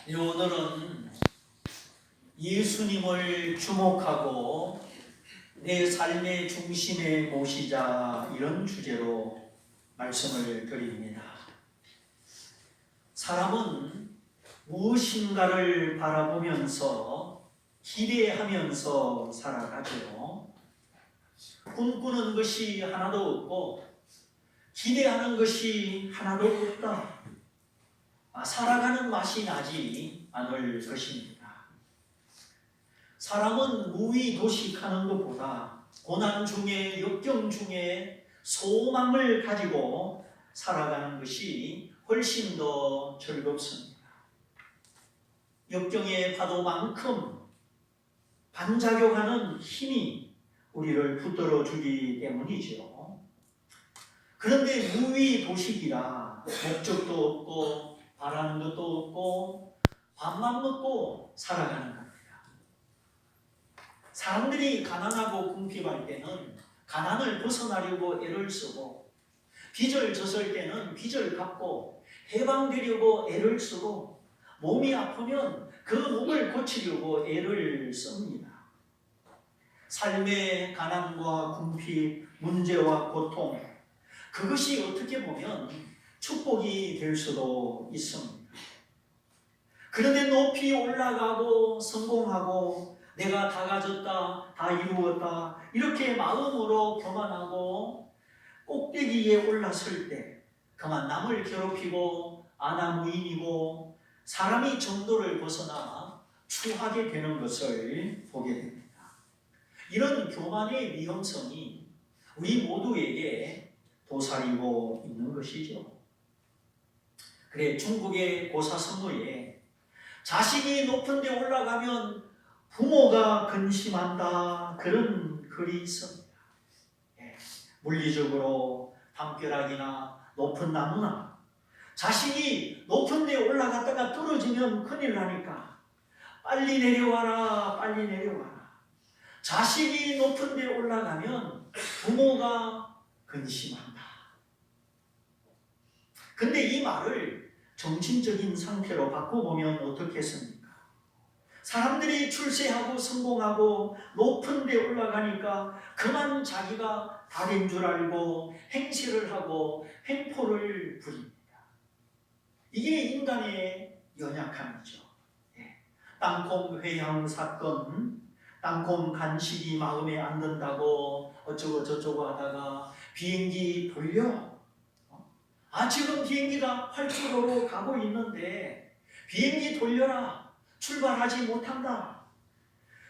오늘은 예수님을 주목하고 내 삶의 중심에 모시자, 이런 주제로 말씀을 드립니다. 사람은 무엇인가를 바라보면서 기대하면서 살아가죠. 꿈꾸는 것이 하나도 없고 기대하는 것이 하나도 없다. 살아가는 맛이 나지 않을 것입니다. 사람은 무의도식하는 것보다 고난 중에, 역경 중에 소망을 가지고 살아가는 것이 훨씬 더 즐겁습니다. 역경의 파도만큼 반작용하는 힘이 우리를 붙들어 주기 때문이죠. 그런데 무의도식이라 목적도 없고 바라는 것도 없고 밥만 먹고 살아가는 겁니다. 사람들이 가난하고 궁핍할 때는 가난을 벗어나려고 애를 쓰고, 빚을 졌을 때는 빚을 갚고 해방되려고 애를 쓰고, 몸이 아프면 그 몸을 고치려고 애를 씁니다. 삶의 가난과 궁핍, 문제와 고통, 그것이 어떻게 보면 축복이 될 수도 있습니다. 그런데 높이 올라가고 성공하고 내가 다 가졌다, 다 이루었다, 이렇게 마음으로 교만하고 꼭대기에 올랐을 때 그만 남을 괴롭히고 아나무인이고 사람이 정도를 벗어나 추하게 되는 것을 보게 됩니다. 이런 교만의 위험성이 우리 모두에게 도사리고 있는 것이죠. 그래, 중국의 고사성어에 자식이 높은 데 올라가면 부모가 근심한다, 그런 글이 있습니다. 물리적으로 담벼락이나 높은 나무나 자식이 높은 데 올라갔다가 떨어지면 큰일 나니까 빨리 내려와라, 빨리 내려와라. 자식이 높은 데 올라가면 부모가 근심한다. 근데 이 말을 정신적인 상태로 바꿔보면 어떻겠습니까? 사람들이 출세하고 성공하고 높은 데 올라가니까 그만 자기가 다 된 줄 알고 행세를 하고 횡포를 부립니다. 이게 인간의 연약함이죠. 땅콩 회항 사건, 땅콩 간식이 마음에 안 든다고 어쩌고 저쩌고 하다가 비행기 돌려. 지금 비행기가 활주로로 가고 있는데 비행기 돌려라, 출발하지 못한다.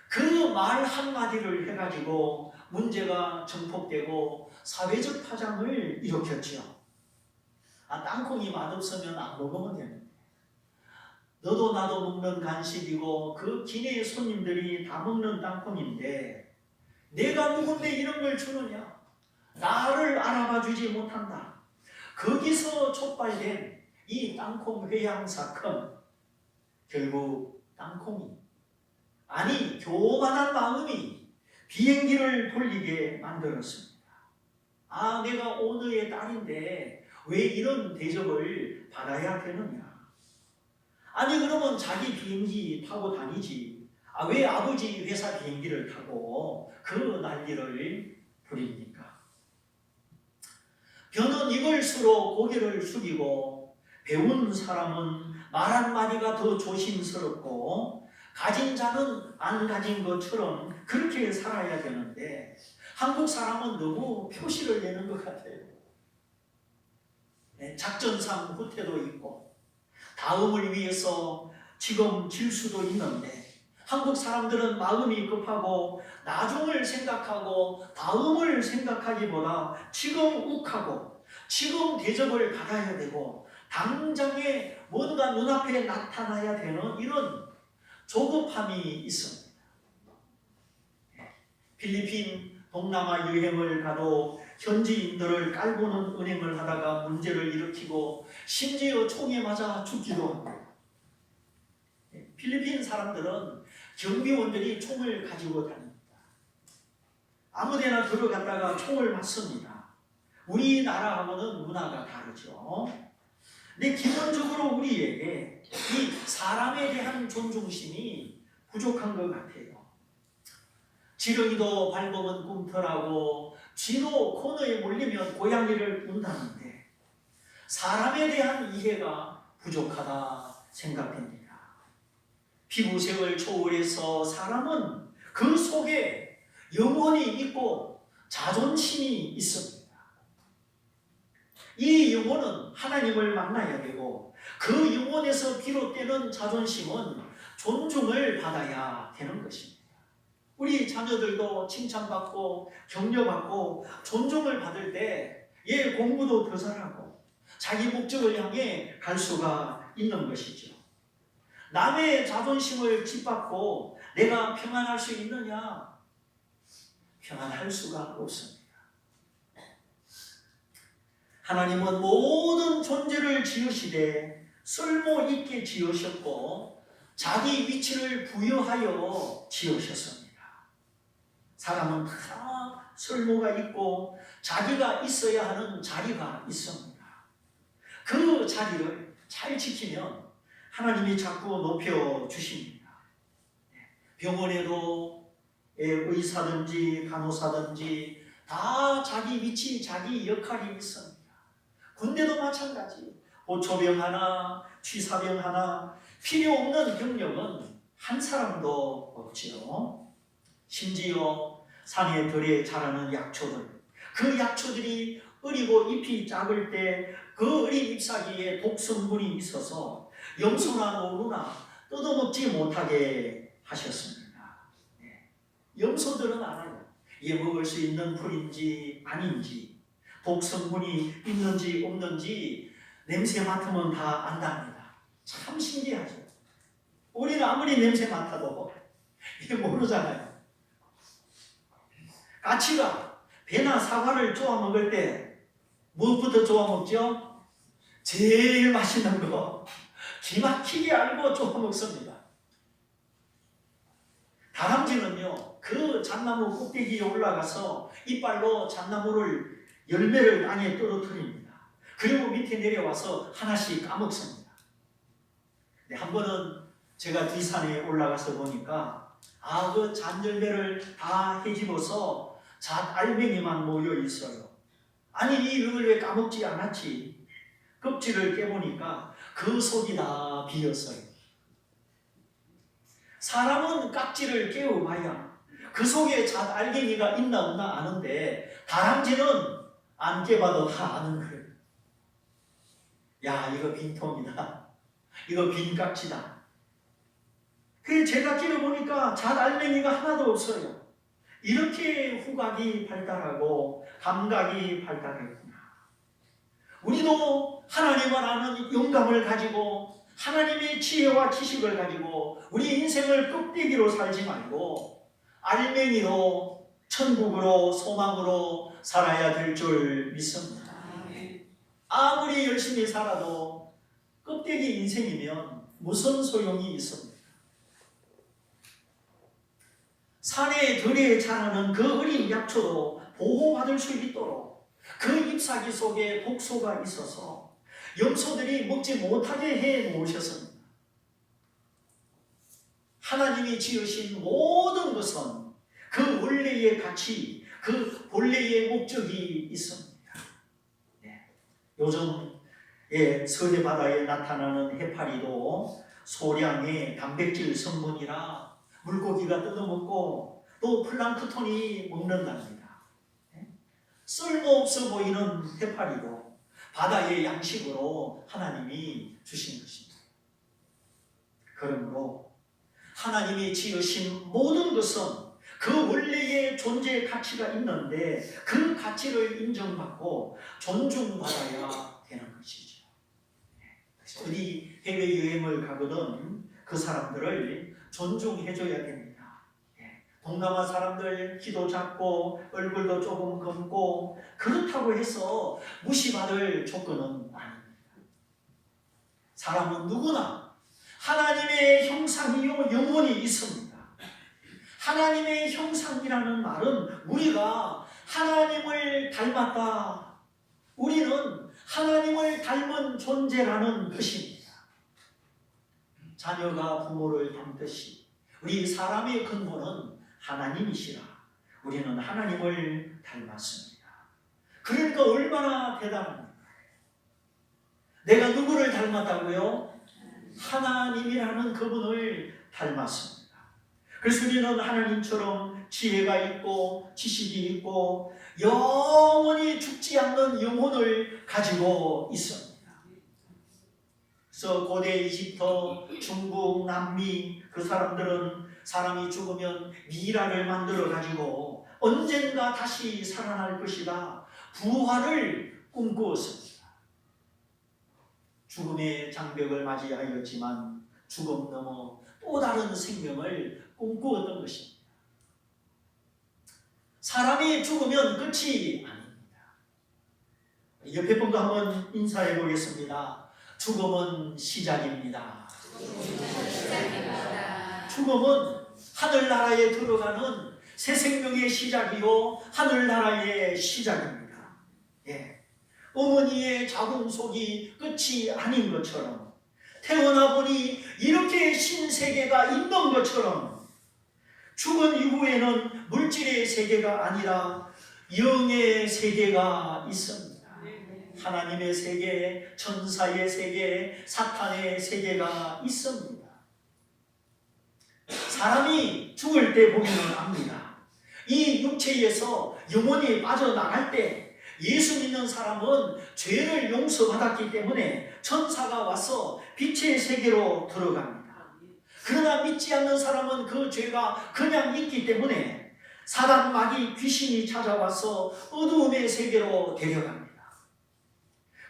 그 말 한마디를 해가지고 문제가 증폭되고 사회적 파장을 일으켰죠. 땅콩이 맛없으면 안 먹으면 되는데, 너도 나도 먹는 간식이고 그 기내의 손님들이 다 먹는 땅콩인데 내가 누군데 이런 걸 주느냐? 나를 알아봐 주지 못한다. 거기서 촉발된 이 땅콩 회항 사건, 결국 땅콩이, 아니 교만한 마음이 비행기를 돌리게 만들었습니다. 내가 오너의 딸인데 왜 이런 대접을 받아야 되느냐? 아니 그러면 자기 비행기 타고 다니지, 왜 아버지 회사 비행기를 타고 그 난리를 부립니까? 변은 이걸수록 고개를 숙이고 배운 사람은 말 한마디가 더 조심스럽고 가진 자는 안 가진 것처럼 그렇게 살아야 되는데 한국 사람은 너무 표시를 내는 것 같아요. 작전상 후퇴도 있고 다음을 위해서 지금 질 수도 있는데 한국 사람들은 마음이 급하고 나중을 생각하고 다음을 생각하기보다 지금 욱하고 지금 대접을 받아야 되고 당장에 뭔가 눈앞에 나타나야 되는 이런 조급함이 있습니다. 필리핀 동남아 여행을 가도 현지인들을 깔보는 은행을 하다가 문제를 일으키고 심지어 총에 맞아 죽기도 합니다. 필리핀 사람들은 경비원들이 총을 가지고 다닙니다. 아무데나 들어갔다가 총을 맞습니다. 우리나라하고는 문화가 다르죠. 근데 기본적으로 우리에게 이 사람에 대한 존중심이 부족한 것 같아요. 지렁이도 밟으면 꿈틀하고 쥐도 코너에 몰리면 고양이를 운다는데 사람에 대한 이해가 부족하다 생각됩니다. 피부색을 초월해서 사람은 그 속에 영혼이 있고 자존심이 있습니다. 이 영혼은 하나님을 만나야 되고 그 영혼에서 비롯되는 자존심은 존중을 받아야 되는 것입니다. 우리 자녀들도 칭찬받고 격려받고 존중을 받을 때 공부도 더 잘하고 자기 목적을 향해 갈 수가 있는 것이죠. 남의 자존심을 짓밟고 내가 평안할 수 있느냐? 평안할 수가 없습니다. 하나님은 모든 존재를 지으시되 쓸모있게 지으셨고 자기 위치를 부여하여 지으셨습니다. 사람은 다 쓸모가 있고 자기가 있어야 하는 자리가 있습니다. 그 자리를 잘 지키면 하나님이 자꾸 높여주십니다. 병원에도 의사든지 간호사든지 다 자기 위치, 자기 역할이 있습니다. 군대도 마찬가지. 호초병 하나, 취사병 하나, 필요 없는 병력은 한 사람도 없지요. 심지어 산에 들에 자라는 약초들, 그 약초들이 어리고 잎이 작을 때 그 어린 잎사귀에 독성분이 있어서 염소나 노루나 뜯어먹지 못하게 하셨습니다. 염소들은 알아요. 이게 먹을 수 있는 풀인지 아닌지, 독성분이 있는지 없는지 냄새 맡으면 다 안답니다. 참 신기하죠. 우리는 아무리 냄새 맡아도 이게 모르잖아요. 까치가 배나 사과를 쪼아 먹을 때 무엇부터 쪼아 먹죠? 제일 맛있는 거 기막히게 알고 쪼아 먹습니다. 다람쥐는요, 그 잣나무 꼭대기에 올라가서 이빨로 잣나무를 열매를 땅에 떨어뜨립니다. 그리고 밑에 내려와서 하나씩 까먹습니다. 한 번은 제가 뒷산에 올라가서 보니까 그 잣열매를 다 헤집어서 잣알맹이만 모여 있어요. 아니 이걸 왜 까먹지 않았지? 껍질을 깨보니까 그 속이 다 비었어요. 사람은 깍지를 깨워봐야 그 속에 잣알갱이가 있나 없나 아는데 다람쥐는 안 깨봐도 다 아는 거예요. 야, 이거 빈통이다. 이거 빈 깍지다. 그래서 제가 깨워보니까 잣알맹이가 하나도 없어요. 이렇게 후각이 발달하고 감각이 발달했구나. 우리도 하나님을 아는 영감을 가지고 하나님의 지혜와 지식을 가지고 우리 인생을 껍데기로 살지 말고 알맹이로 천국으로 소망으로 살아야 될 줄 믿습니다. 아무리 열심히 살아도 껍데기 인생이면 무슨 소용이 있습니까? 산에 들에 자라는 그 어린 약초도 보호받을 수 있도록 그 잎사귀 속에 독소가 있어서 염소들이 먹지 못하게 해 놓으셨습니다. 하나님이 지으신 모든 것은 그 원래의 가치, 그 본래의 목적이 있습니다. 요즘 서해바다에 나타나는 해파리도 소량의 단백질 성분이라 물고기가 뜯어먹고 또 플랑크톤이 먹는답니다. 쓸모없어 보이는 해파리도 바다의 양식으로 하나님이 주신 것입니다. 그러므로 하나님이 지으신 모든 것은 그 원래의 존재의 가치가 있는데 그 가치를 인정받고 존중받아야 되는 것이죠. 어디 해외여행을 가거든 그 사람들을 존중해줘야 됩니다. 동남아 사람들 키도 작고 얼굴도 조금 검고 그렇다고 해서 무시받을 조건은 아닙니다. 사람은 누구나 하나님의 형상이요 영혼이 있습니다. 하나님의 형상이라는 말은 우리가 하나님을 닮았다. 우리는 하나님을 닮은 존재라는 것입니다. 자녀가 부모를 닮듯이 우리 사람의 근본은 하나님이시라. 우리는 하나님을 닮았습니다. 그러니까 얼마나 대단합니까? 내가 누구를 닮았다고요? 하나님이라는 그분을 닮았습니다. 그래서 우리는 하나님처럼 지혜가 있고 지식이 있고 영원히 죽지 않는 영혼을 가지고 있습니다. 그래서 고대 이집트, 중국, 남미 그 사람들은 사람이 죽으면 미라를 만들어 가지고 언젠가 다시 살아날 것이다. 부활을 꿈꾸었습니다. 죽음의 장벽을 맞이하였지만 죽음 넘어 또 다른 생명을 꿈꾸었던 것입니다. 사람이 죽으면 끝이 아닙니다. 옆에 분도 한번 인사해 보겠습니다. 죽음은 시작입니다. 죽음은 하늘나라에 들어가는 새 생명의 시작이요 하늘나라의 시작입니다. 예. 어머니의 자궁속이 끝이 아닌 것처럼 태어나 보니 이렇게 신세계가 있는 것처럼 죽은 이후에는 물질의 세계가 아니라 영의 세계가 있습니다. 하나님의 세계, 천사의 세계, 사탄의 세계가 있습니다. 사람이 죽을 때 보면 압니다. 이 육체에서 영혼이 빠져나갈 때 예수 믿는 사람은 죄를 용서받았기 때문에 천사가 와서 빛의 세계로 들어갑니다. 그러나 믿지 않는 사람은 그 죄가 그냥 있기 때문에 사단 마귀 귀신이 찾아와서 어두움의 세계로 데려갑니다.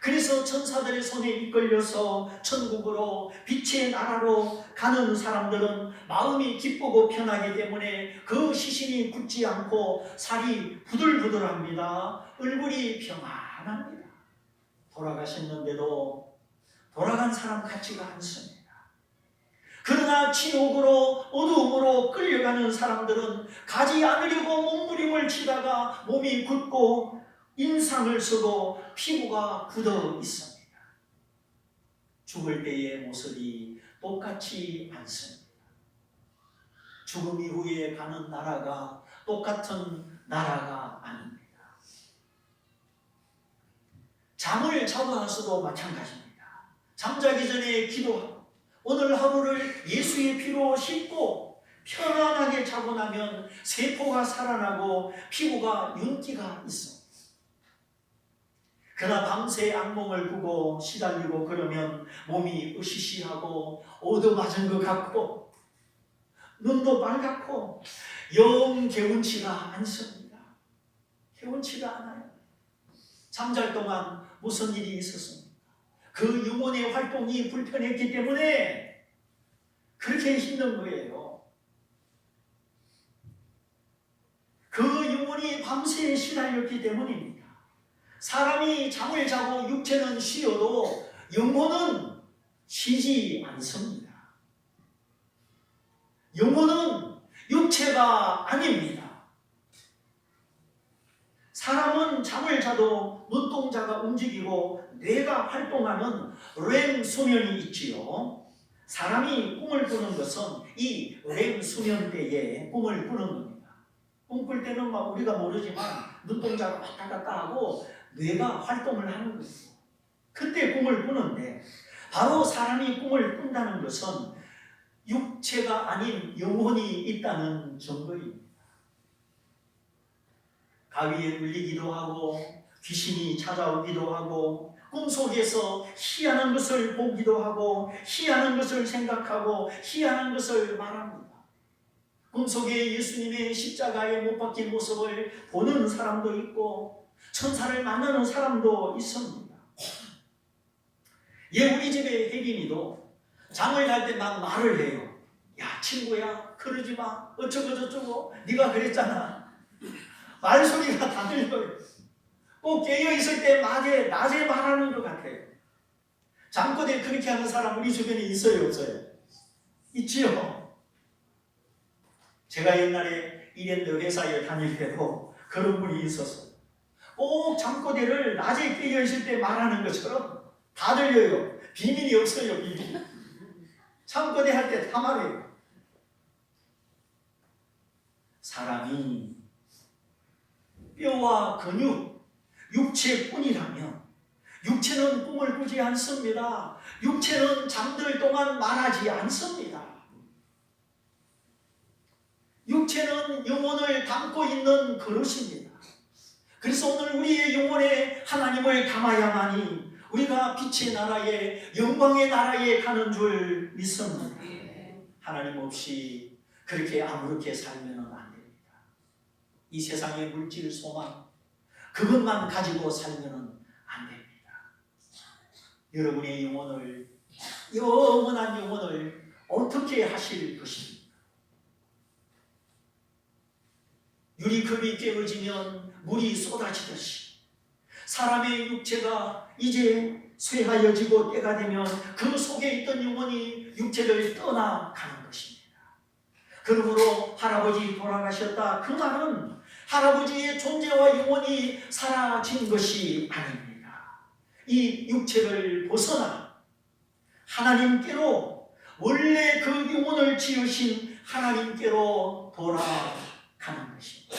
그래서 천사들의 손에 이끌려서 천국으로 빛의 나라로 가는 사람들은 마음이 기쁘고 편하기 때문에 그 시신이 굳지 않고 살이 부들부들합니다. 얼굴이 평안합니다. 돌아가셨는데도 돌아간 사람 같지가 않습니다. 그러나 지옥으로 어두움으로 끌려가는 사람들은 가지 않으려고 몸부림을 치다가 몸이 굳고 인상을 쓰고 피부가 굳어 있습니다. 죽을 때의 모습이 똑같지 않습니다. 죽음 이후에 가는 나라가 똑같은 나라가 아닙니다. 잠을 자고 나서도 마찬가지입니다. 잠자기 전에 기도하고 오늘 하루를 예수의 피로 씻고 편안하게 자고 나면 세포가 살아나고 피부가 윤기가 있습니다. 그러나 밤새 악몽을 꾸고 시달리고 그러면 몸이 으시시하고 얻어맞은 것 같고 눈도 빨갛고 영 개운치가 않습니다. 개운치가 않아요. 잠잘 동안 무슨 일이 있었습니까? 그 영혼의 활동이 불편했기 때문에 그렇게 힘든 거예요. 그 영혼이 밤새 시달렸기 때문입니다. 사람이 잠을 자고 육체는 쉬어도 영혼은 쉬지 않습니다. 영혼은 육체가 아닙니다. 사람은 잠을 자도 눈동자가 움직이고 뇌가 활동하는 렘 수면이 있지요. 사람이 꿈을 꾸는 것은 이 렘 수면 때에 꿈을 꾸는 겁니다. 꿈꿀 때는 막 우리가 모르지만 눈동자가 왔다 갔다 하고 뇌가 활동을 하는 거예요. 그때 꿈을 꾸는데 바로 사람이 꿈을 꾼다는 것은 육체가 아닌 영혼이 있다는 증거입니다. 가위에 물리기도 하고 귀신이 찾아오기도 하고 꿈속에서 희한한 것을 보기도 하고 희한한 것을 생각하고 희한한 것을 말합니다. 꿈속에 예수님의 십자가에 못 박힌 모습을 보는 사람도 있고 천사를 만나는 사람도 있습니다. 우리 집에 혜린이도 잠을 잘 때 막 말을 해요. 야 친구야 그러지 마 어쩌고 저쩌고 네가 그랬잖아. 말소리가 다 들려요. 꼭 깨어있을 때 낮에 말하는 것 같아요. 잠꼬대 그렇게 하는 사람 우리 주변에 있어요 없어요? 있지요. 제가 옛날에 이랜드 회사에 다닐 때도 그런 분이 있었어요. 꼭 잠꼬대를 낮에 깨어 있을 때 말하는 것처럼 다 들려요. 비밀이 없어요, 비밀. 잠꼬대 할 때 다 말해요. 사람이 뼈와 근육, 육체뿐이라면 육체는 꿈을 꾸지 않습니다. 육체는 잠들 동안 말하지 않습니다. 육체는 영혼을 담고 있는 그릇입니다. 그래서 오늘 우리의 영혼에 하나님을 담아야만이 우리가 빛의 나라에, 영광의 나라에 가는 줄 믿습니다. 하나님 없이 그렇게 아무렇게 살면 안 됩니다. 이 세상의 물질 소망, 그것만 가지고 살면 안 됩니다. 여러분의 영혼을, 영원한 영혼을 어떻게 하실 것입니까? 유리컵이 깨어지면 물이 쏟아지듯이 사람의 육체가 이제 쇠하여지고 때가 되면 그 속에 있던 영혼이 육체를 떠나가는 것입니다. 그러므로 할아버지 돌아가셨다, 그 말은 할아버지의 존재와 영혼이 사라진 것이 아닙니다. 이 육체를 벗어나 하나님께로, 원래 그 영혼을 지으신 하나님께로 돌아가는 것입니다.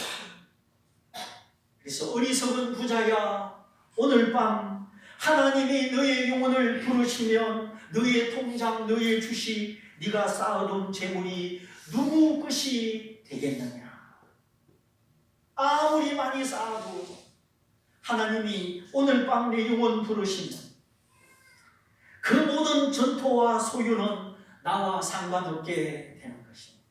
그래서 어리석은 부자야, 오늘 밤 하나님이 너의 영혼을 부르시면 너의 통장, 너의 주식, 네가 쌓아둔 재물이 누구 것이 되겠느냐? 아무리 많이 쌓아도 하나님이 오늘 밤 내 영혼 부르시면 그 모든 전토와 소유는 나와 상관없게 되는 것입니다.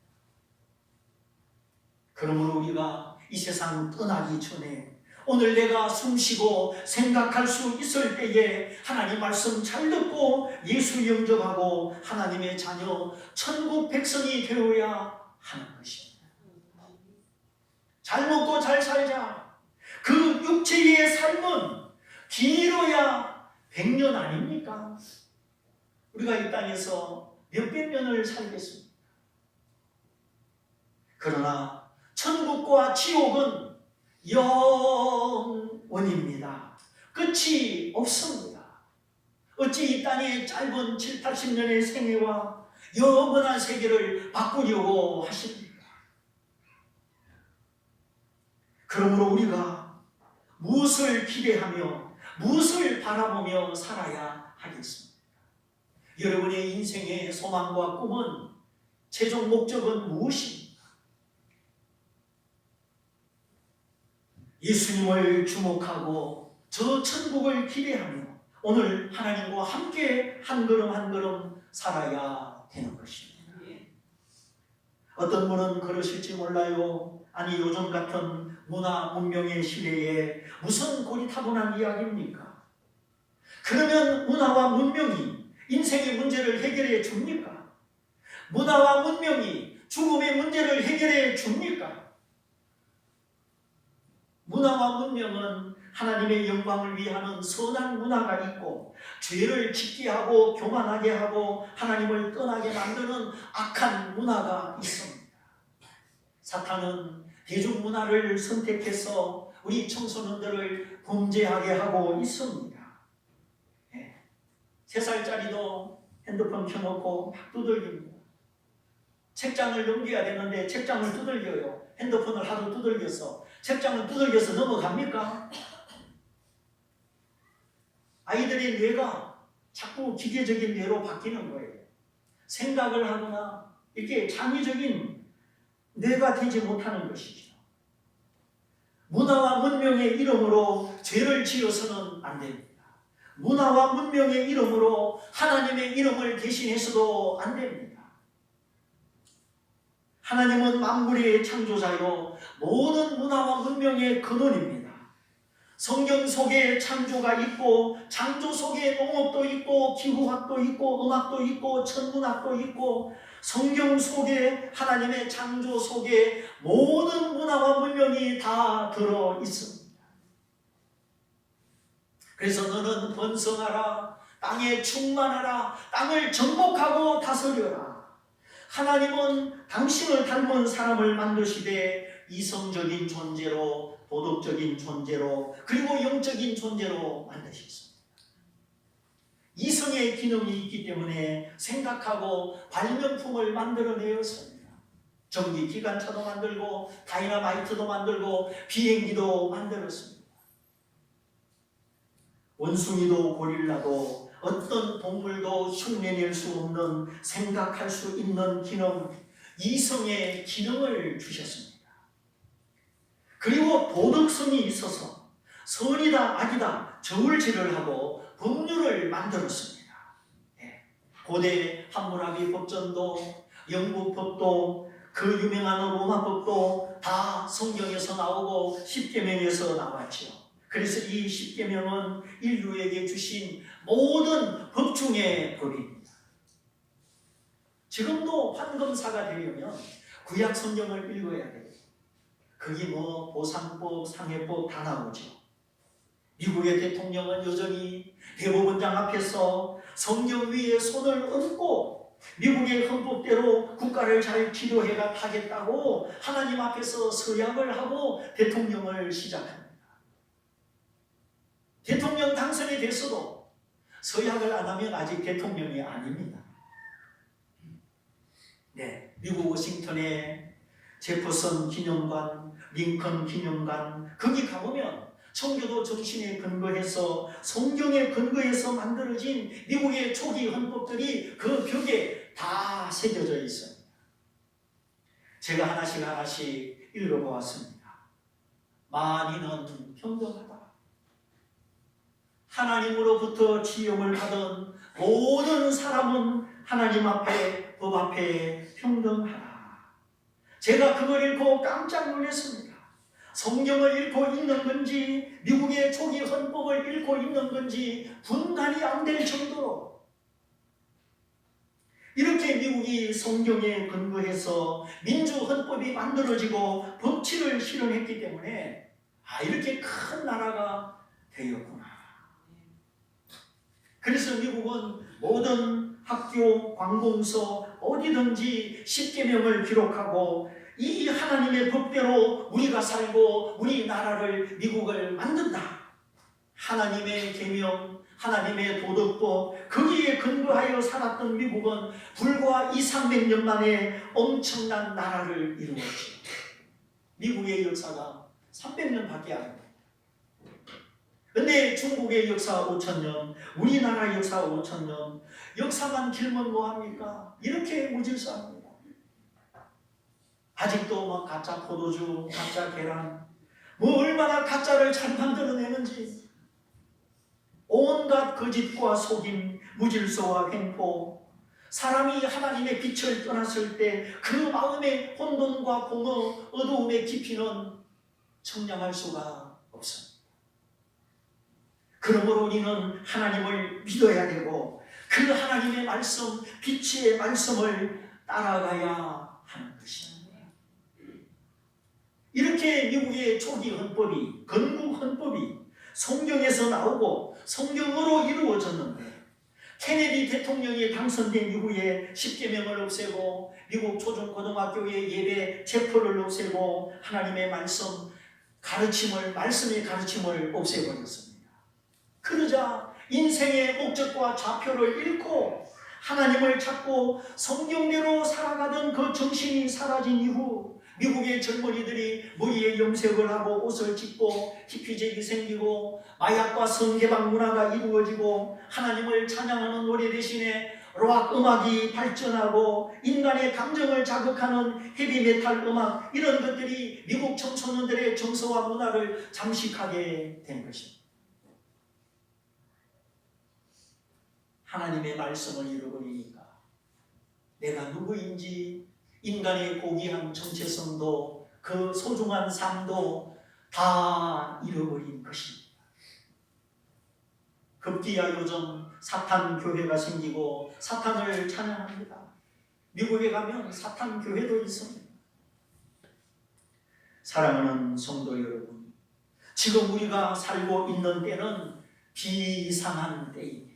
그러므로 우리가 이 세상 떠나기 전에 오늘 내가 숨쉬고 생각할 수 있을 때에 하나님 말씀 잘 듣고 예수 영접하고 하나님의 자녀, 천국 백성이 되어야 하는 것입니다. 잘 먹고 잘 살자. 그 육체의 삶은 길어야 100년 아닙니까? 우리가 이 땅에서 몇백 년을 살겠습니다. 그러나 천국과 지옥은 영원입니다. 끝이 없습니다. 어찌 이 땅의 짧은 7, 80년의 생애와 영원한 세계를 바꾸려고 하십니까? 그러므로 우리가 무엇을 기대하며 무엇을 바라보며 살아야 하겠습니까? 여러분의 인생의 소망과 꿈은, 최종 목적은 무엇입니까? 예수님을 주목하고 저 천국을 기대하며 오늘 하나님과 함께 한 걸음 한 걸음 살아야 되는 것입니다. 어떤 분은 그러실지 몰라요. 아니, 요즘 같은 문화 문명의 시대에 무슨 고리타분한 이야기입니까? 그러면 문화와 문명이 인생의 문제를 해결해 줍니까? 문화와 문명이 죽음의 문제를 해결해 줍니까? 문화와 문명은 하나님의 영광을 위하는 선한 문화가 있고, 죄를 짓게 하고 교만하게 하고 하나님을 떠나게 만드는 악한 문화가 있습니다. 사탄은 대중문화를 선택해서 우리 청소년들을 범죄하게 하고 있습니다. 3살짜리도 핸드폰 켜놓고 막 두들깁니다. 책장을 넘겨야 되는데 책장을 두들겨요. 핸드폰을 하도 두들겨서 책장을 두들겨서 넘어갑니까? 아이들의 뇌가 자꾸 기계적인 뇌로 바뀌는 거예요. 생각을 하거나 이렇게 창의적인 뇌가 되지 못하는 것이죠. 문화와 문명의 이름으로 죄를 지어서는 안 됩니다. 문화와 문명의 이름으로 하나님의 이름을 대신해서도 안 됩니다. 하나님은 만물의 창조자요, 모든 문화와 문명의 근원입니다. 성경 속에 창조가 있고, 창조 속에 농업도 있고, 기후학도 있고, 음악도 있고, 천문학도 있고, 성경 속에, 하나님의 창조 속에 모든 문화와 문명이 다 들어 있습니다. 그래서 너는 번성하라, 땅에 충만하라, 땅을 정복하고 다스려라. 하나님은 당신을 닮은 사람을 만드시되 이성적인 존재로 도덕적인 존재로 그리고 영적인 존재로 만드셨습니다. 이성의 기능이 있기 때문에 생각하고 발명품을 만들어내었습니다. 전기 기관차도 만들고 다이너마이트도 만들고 비행기도 만들었습니다. 원숭이도 고릴라도 어떤 동물도 흉내낼 수 없는 생각할 수 있는 기능, 이성의 기능을 주셨습니다. 그리고 도덕성이 있어서 선이다 악이다 저울질을 하고 법률을 만들었습니다. 고대 함무라비 법전도 영국 법도 그 유명한 로마 법도 다 성경에서 나오고 십계명에서 나왔죠. 그래서 이 십계명은 인류에게 주신 모든 법 중의 법입니다. 지금도 황금사가 되려면 구약 성경을 읽어야 돼요. 거기 뭐 보상법, 상해법 다 나오죠. 미국의 대통령은 여전히 대법원장 앞에서 성경 위에 손을 얹고 미국의 헌법대로 국가를 잘 지도해가 타겠다고 하나님 앞에서 서약을 하고 대통령을 시작합니다. 대통령 당선이 됐어도 서약을 안 하면 아직 대통령이 아닙니다. 네, 미국 워싱턴에 제퍼슨 기념관, 링컨 기념관 거기 가보면 청교도 정신에 근거해서 성경에 근거해서 만들어진 미국의 초기 헌법들이 그 벽에 다 새겨져 있습니다. 제가 하나씩 읽어보았습니다. 만인은 평등하다. 하나님으로부터 지음을 받은 모든 사람은 하나님 앞에 법 앞에 평등하다. 제가 그걸 읽고 깜짝 놀랐습니다. 성경을 읽고 있는 건지 미국의 초기 헌법을 읽고 있는 건지 분간이 안 될 정도로 이렇게 미국이 성경에 근거해서 민주헌법이 만들어지고 법치를 실현했기 때문에 이렇게 큰 나라가 되었구나. 그래서 미국은 모든 학교, 관공서 어디든지 십계명을 기록하고 이 하나님의 법대로 우리가 살고 우리 나라를 미국을 만든다. 하나님의 계명, 하나님의 도덕법 거기에 근거하여 살았던 미국은 불과 200~300년 만에 엄청난 나라를 이루었죠. 미국의 역사가 300년밖에 안 됩니다. 근데 중국의 역사 5,000년, 우리나라 역사 5,000년, 역사만 길면 뭐합니까? 이렇게 무질서합니다. 아직도 막 가짜 포도주, 가짜 계란, 뭐 얼마나 가짜를 잘 만들어내는지 온갖 거짓과 속임, 무질서와 횡포, 사람이 하나님의 빛을 떠났을 때 그 마음의 혼돈과 공허, 어두움의 깊이는 청량할 수가 없습니다. 그러므로 우리는 하나님을 믿어야 되고 그 하나님의 말씀, 빛의 말씀을 따라가야 하는 것입니다. 이렇게 미국의 초기 헌법이, 건국 헌법이 성경에서 나오고 성경으로 이루어졌는데 케네디 대통령이 당선된 이후에 십계명을 없애고 미국 초중고등학교의 예배 체포를 없애고 하나님의 말씀, 가르침을, 말씀의 가르침을 없애버렸습니다. 그러자 인생의 목적과 좌표를 잃고 하나님을 찾고 성경대로 살아가던 그 정신이 사라진 이후 미국의 젊은이들이 머리에 염색을 하고 옷을 찢고 히피제이 생기고 마약과 성개방 문화가 이루어지고 하나님을 찬양하는 노래 대신에 록 음악이 발전하고 인간의 감정을 자극하는 헤비메탈 음악 이런 것들이 미국 청소년들의 정서와 문화를 잠식하게 된 것입니다. 하나님의 말씀을 잃어버리니까 내가 누구인지 인간의 고귀한 정체성도 그 소중한 삶도 다 잃어버린 것입니다. 급기야 요즘 사탄 교회가 생기고 사탄을 찬양합니다. 미국에 가면 사탄 교회도 있습니다. 사랑하는 성도 여러분, 지금 우리가 살고 있는 때는 비상한 때입니다.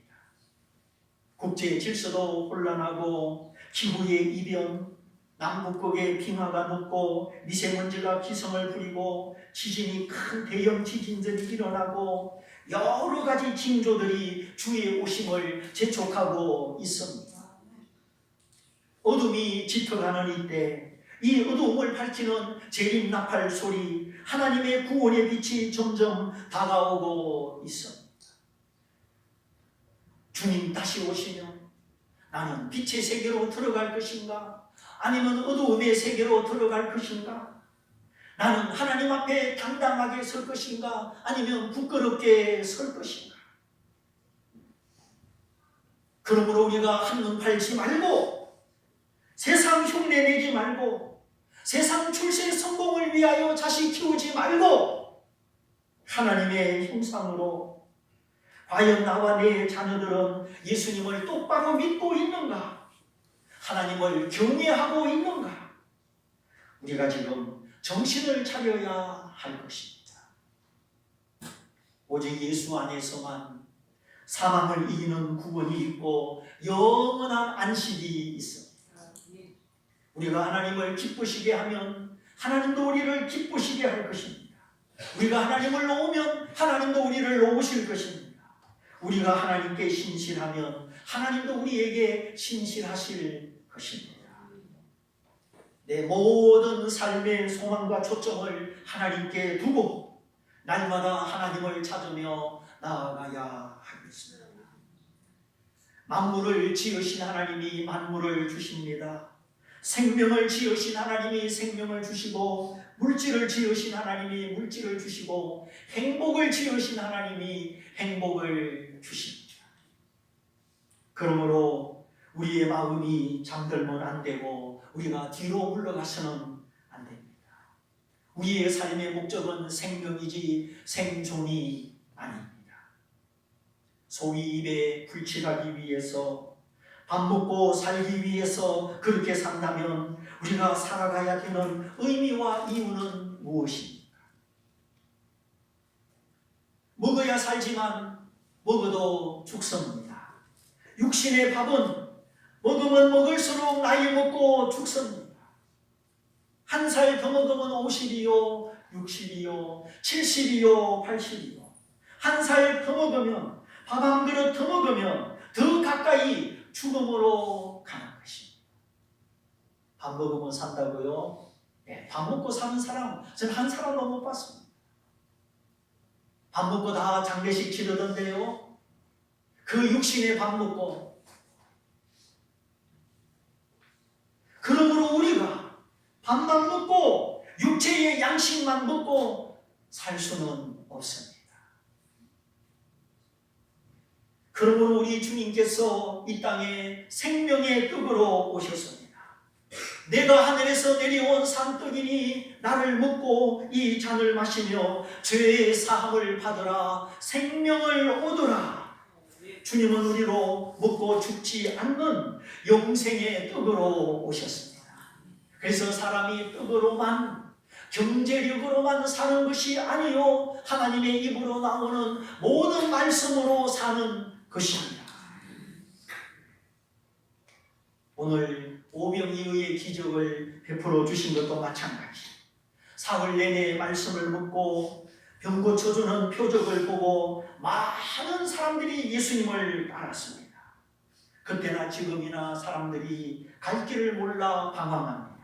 국제 질서도 혼란하고 기후의 이변, 남북극에 빙하가 녹고 미세먼지가 기승을 부리고 지진이 큰 대형 지진들이 일어나고 여러 가지 징조들이 주의 오심을 재촉하고 있습니다. 어둠이 짙어가는 이때 이 어두움을 밝히는 재림 나팔 소리, 하나님의 구원의 빛이 점점 다가오고 있습니다. 주님 다시 오시면 나는 빛의 세계로 들어갈 것인가? 아니면 어두움의 세계로 들어갈 것인가? 나는 하나님 앞에 당당하게 설 것인가? 아니면 부끄럽게 설 것인가? 그러므로 우리가 한눈 팔지 말고, 세상 흉내 내지 말고, 세상 출세 성공을 위하여 자식 키우지 말고, 하나님의 형상으로 과연 나와 내 자녀들은 예수님을 똑바로 믿고 있는가? 하나님을 경외하고 있는가? 우리가 지금 정신을 차려야 할 것입니다. 오직 예수 안에서만 사망을 이기는 구원이 있고 영원한 안식이 있습니다. 우리가 하나님을 기쁘시게 하면 하나님도 우리를 기쁘시게 할 것입니다. 우리가 하나님을 놓으면 하나님도 우리를 놓으실 것입니다. 우리가 하나님께 신실하면 하나님도 우리에게 신실하실 것입니다. 내 모든 삶의 소망과 초점을 하나님께 두고 날마다 하나님을 찾으며 나아가야 하겠습니다. 만물을 지으신 하나님이 만물을 주십니다. 생명을 지으신 하나님이 생명을 주시고, 물질을 지으신 하나님이 물질을 주시고, 행복을 지으신 하나님이 행복을 주십니다. 그러므로 우리의 마음이 잠들면 안 되고 우리가 뒤로 물러가서는 안 됩니다. 우리의 삶의 목적은 생명이지 생존이 아닙니다. 소위 입에 불칠하기 위해서, 밥 먹고 살기 위해서 그렇게 산다면 우리가 살아가야 되는 의미와 이유는 무엇입니까? 먹어야 살지만 먹어도 죽습니다. 육신의 밥은 먹으면 먹을수록 나이 먹고 죽습니다. 한 살 더 먹으면 50이요, 60이요, 70이요, 80이요. 한 살 더 먹으면, 밥 한 그릇 더 먹으면 더 가까이 죽음으로 가는 것입니다. 밥 먹으면 산다고요? 네, 밥 먹고 사는 사람, 저는 한 사람도 못 봤습니다. 밥 먹고 다 장례식 치르던데요. 그 육신의 밥 먹고. 그러므로 우리가 밥만 먹고 육체의 양식만 먹고 살 수는 없습니다. 그러므로 우리 주님께서 이 땅에 생명의 떡으로 오셨습니다. 내가 하늘에서 내려온 산떡이니 나를 먹고 이 잔을 마시며 죄의 사함을 받으라, 생명을 얻으라. 주님은 우리로 먹고 죽지 않는 영생의 떡으로 오셨습니다. 그래서 사람이 떡으로만, 경제력으로만 사는 것이 아니요, 하나님의 입으로 나오는 모든 말씀으로 사는 것입니다. 오늘 오병이어의 기적을 베풀어 주신 것도 마찬가지. 사흘 내내 말씀을 묻고 병 고쳐주는 표적을 보고 많은 사람들이 예수님을 따랐습니다. 그때나 지금이나 사람들이 갈 길을 몰라 방황합니다.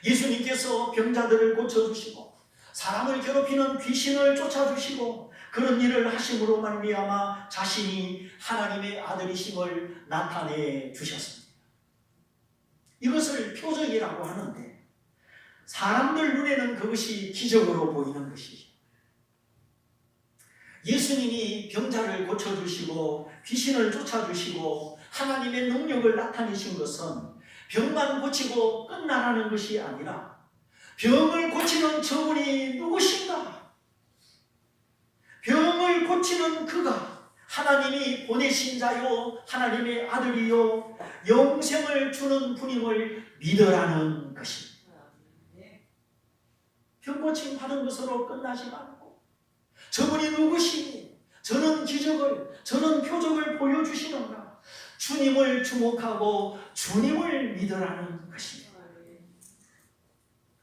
예수님께서 병자들을 고쳐주시고 사람을 괴롭히는 귀신을 쫓아주시고 그런 일을 하심으로 말미암아 자신이 하나님의 아들이심을 나타내 주셨습니다. 이것을 표적이라고 하는데 사람들 눈에는 그것이 기적으로 보이는 것이죠. 예수님이 병자를 고쳐주시고 귀신을 쫓아주시고 하나님의 능력을 나타내신 것은 병만 고치고 끝나라는 것이 아니라 병을 고치는 저분이 누구신가? 병을 고치는 그가 하나님이 보내신 자요, 하나님의 아들이요, 영생을 주는 분임을 믿으라는 것입니다. 병 고침 받은 것으로 끝나지 않고 저분이 누구시니? 저는 기적을, 저는 표적을 보여주시는가? 주님을 주목하고 주님을 믿으라는 것입니다.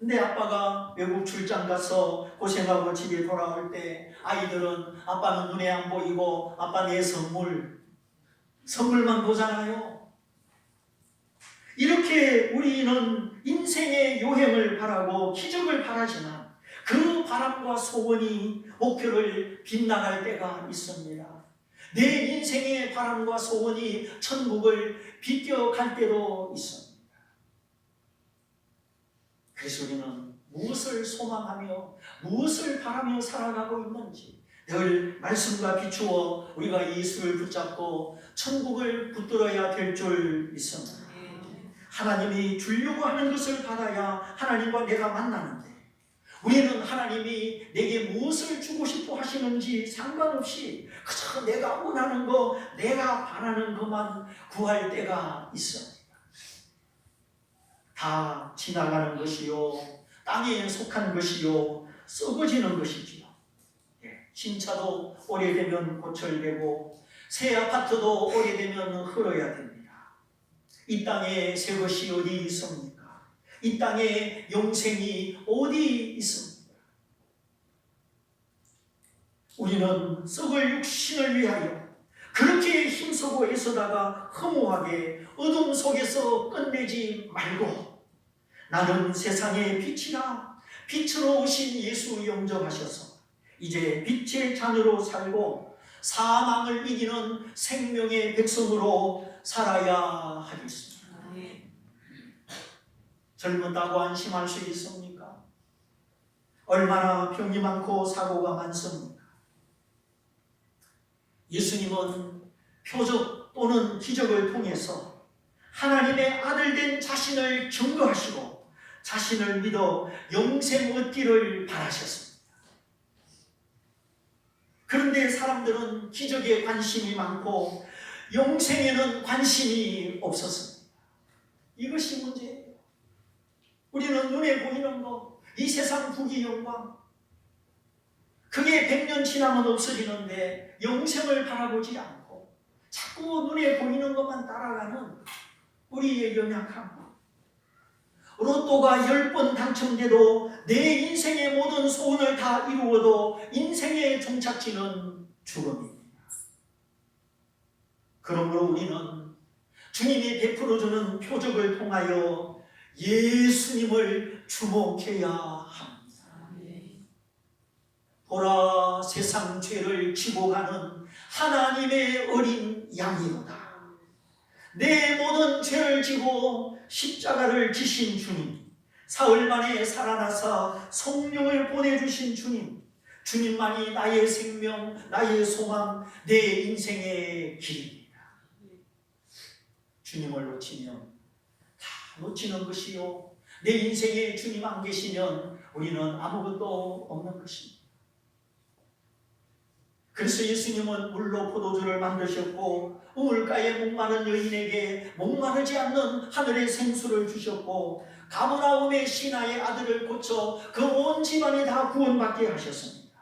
근데 아빠가 외국 출장 가서 고생하고 집에 돌아올 때 아이들은 아빠는 눈에 안 보이고 아빠 내 선물만 보잖아요. 이렇게 우리는 인생의 요행을 바라고 기적을 바라지만 그 바람과 소원이 목표를 빗나갈 때가 있습니다. 내 인생의 바람과 소원이 천국을 비껴갈 때도 있습니다. 그래서 우리는 무엇을 소망하며 무엇을 바라며 살아가고 있는지 늘 말씀과 비추어 우리가 예수를 붙잡고 천국을 붙들어야 될 줄 믿습니다. 하나님이 주려고 하는 것을 받아야 하나님과 내가 만나는데 우리는 하나님이 내게 무엇을 주고 싶어 하시는지 상관없이 그저 내가 원하는 거, 내가 바라는 것만 구할 때가 있습니다. 다 지나가는 것이요, 땅에 속한 것이요, 썩어지는 것이지요. 신차도 오래되면 고철되고 새 아파트도 오래되면 헐어야 됩니다. 이 땅에 새 것이 어디 있습니까? 이 땅에 영생이 어디 있습니까? 우리는 썩을 육신을 위하여 그렇게 힘쓰고 애쓰다가 허무하게 어둠 속에서 끝내지 말고 나는 세상의 빛이라 빛으로 오신 예수 영접하셔서 이제 빛의 자녀로 살고 사망을 이기는 생명의 백성으로 살아야 하겠습니다. 젊었다고 안심할 수 있습니까? 얼마나 병이 많고 사고가 많습니까? 예수님은 표적 또는 기적을 통해서 하나님의 아들된 자신을 증거하시고 자신을 믿어 영생 얻기를 바라셨습니다. 그런데 사람들은 기적에 관심이 많고 영생에는 관심이 없었습니다. 이것이 문제예요. 우리는 눈에 보이는 것, 이 세상 부귀 영광, 그게 100년 지나면 없어지는데 영생을 바라보지 않고 자꾸 눈에 보이는 것만 따라가는 우리의 연약함. 로또가 10번 당첨돼도 내 인생의 모든 소원을 다 이루어도 인생의 종착지는 죽음입니다. 그러므로 우리는 주님이 베풀어주는 표적을 통하여 예수님을 주목해야 합니다. 보라, 세상 죄를 지고 가는 하나님의 어린 양이로다. 내 모든 죄를 지고 십자가를 지신 주님, 사흘 만에 살아나사 성령을 보내주신 주님, 주님만이 나의 생명, 나의 소망, 내 인생의 길입니다. 주님을 놓치면 다 놓치는 것이요, 내 인생에 주님 안 계시면 우리는 아무것도 없는 것입니다. 그래서 예수님은 물로 포도주를 만드셨고 우물가에 목마른 여인에게 목마르지 않는 하늘의 생수를 주셨고 가버나움의 신하의 아들을 고쳐 그 온 집안이 다 구원받게 하셨습니다.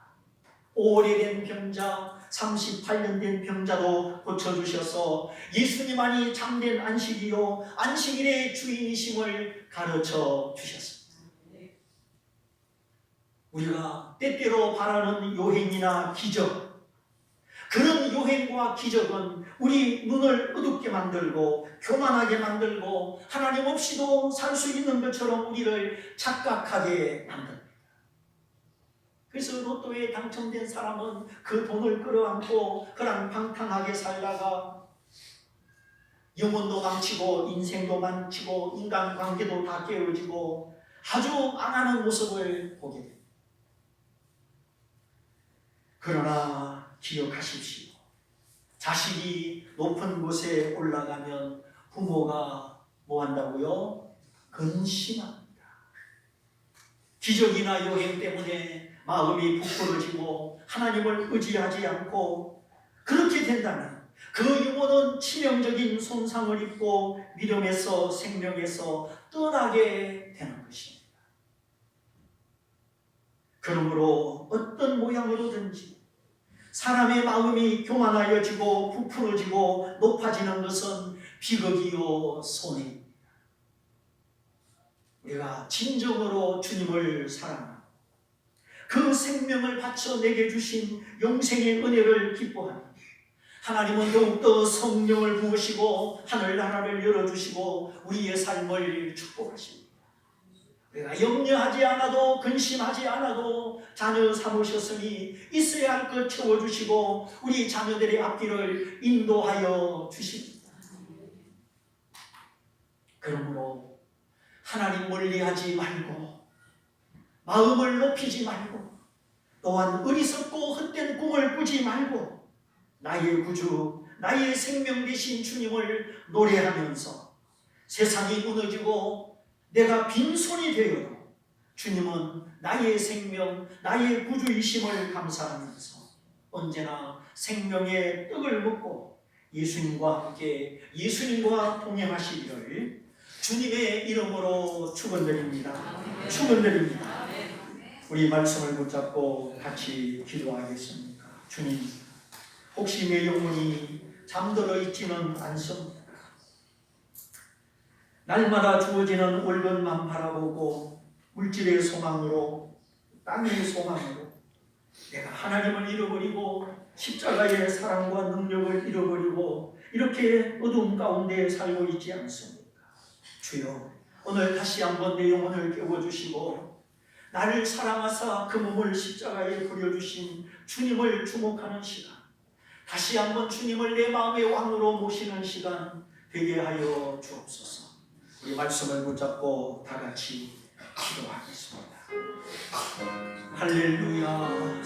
오래된 병자, 38년 된 병자도 고쳐주셔서 예수님만이 참된 안식이요 안식일의 주인이심을 가르쳐 주셨습니다. 우리가 때때로 바라는 요행이나 기적, 그런 요행과 기적은 우리 눈을 어둡게 만들고 교만하게 만들고 하나님 없이도 살 수 있는 것처럼 우리를 착각하게 만듭니다. 그래서 로또에 당첨된 사람은 그 돈을 끌어안고 그냥 방탕하게 살다가 영혼도 망치고 인생도 망치고 인간관계도 다 깨어지고 아주 망하는 모습을 보게 됩니다. 그러나 기억하십시오. 자식이 높은 곳에 올라가면 부모가 뭐 한다고요? 근심합니다. 기적이나 요행 때문에 마음이 부풀어지고 하나님을 의지하지 않고 그렇게 된다면 그 영혼은 치명적인 손상을 입고 믿음에서 생명에서 떠나게 되는 것입니다. 그러므로 어떤 모양으로든지 사람의 마음이 교만하여지고 부풀어지고 높아지는 것은 비극이요 손해입니다. 우리가 진정으로 주님을 사랑하고 그 생명을 바쳐 내게 주신 영생의 은혜를 기뻐하니 하나님은 더욱더 성령을 부으시고 하늘나라를 열어주시고 우리의 삶을 축복하십니다. 우리가 염려하지 않아도 근심하지 않아도 자녀 삼으셨으니 있어야 할 것 채워주시고 우리 자녀들의 앞길을 인도하여 주십니다. 그러므로 하나님 멀리하지 말고 마음을 높이지 말고 또한 어리석고 헛된 꿈을 꾸지 말고 나의 구주, 나의 생명 되신 주님을 노래하면서 세상이 무너지고 내가 빈손이 되어도 주님은 나의 생명, 나의 구주이심을 감사하면서 언제나 생명의 떡을 먹고 예수님과 함께 예수님과 동행하시기를 주님의 이름으로 축원드립니다. 축원드립니다. 우리 말씀을 붙잡고 같이 기도하겠습니다. 주님, 혹시 내 영혼이 잠들어 있지는 않습니다. 날마다 주어지는 월급만 바라보고 물질의 소망으로 땅의 소망으로 내가 하나님을 잃어버리고 십자가의 사랑과 능력을 잃어버리고 이렇게 어두움 가운데 살고 있지 않습니까? 주여, 오늘 다시 한번 내 영혼을 깨워주시고 나를 사랑하사 그 몸을 십자가에 부려주신 주님을 주목하는 시간, 다시 한번 주님을 내 마음의 왕으로 모시는 시간 되게 하여 주옵소서. 우리 말씀을 붙잡고 다 같이 기도하겠습니다. 할렐루야.